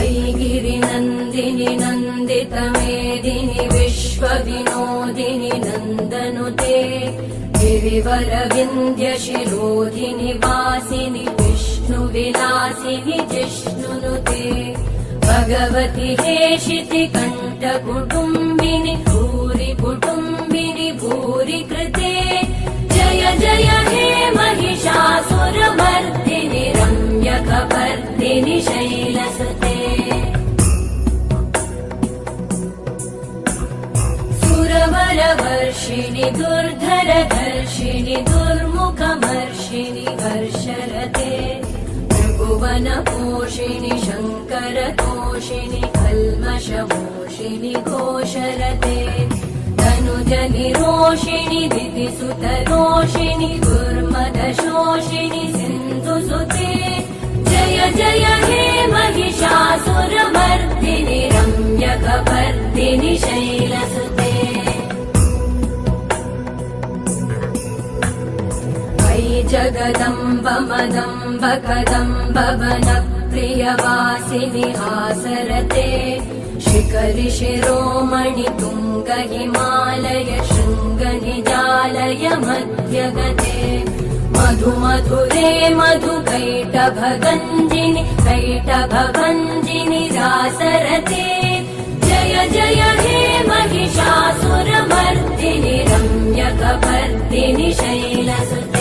वैगिरिनन्दिनि नन्दितमेदिनि विश्वविनोदिनि नन्दनुते गिरिवरविन्द्यशिरोधिनि वासिनि विष्णुविलासिनि जिष्णुनुते भगवति हेशिति कण्ठकुटुम्बिनि भूरि कुटुम्बिनि भूरि कृते जय जय हे महिषासुरमर्दिनि रम्यकपर्दिनि शैलसुते सुरवरवर्षिणि दुर्धरधर्षिणि दुर्मुखमर्षिणि हर्षरते त्रिभुवनपोषिणि शङ्करतोषिणि कल्मषमोषिणि घोषरते धनुजनिरोषिणि दितिसुतरोषिणि दुर्मदशोषिणि सिन्धुसुते जय जय हे महिषासुरमर्दिनि रम्यकपर्दिनि शैलसुते जगदम्ब मदम्ब कदम्ब वनप्रियवासिनि हासरते शिखरि शिरोमणि तुङ्ग हिमालय शृङ्ग निजालय मध्यगते मधु मधुरे मधु कैटभगञ्जिनि कैटभभञ्जिनि रासरते जय जय हे महिषासुरमर्दिनि रम्यकपर्दिनि शैलसुते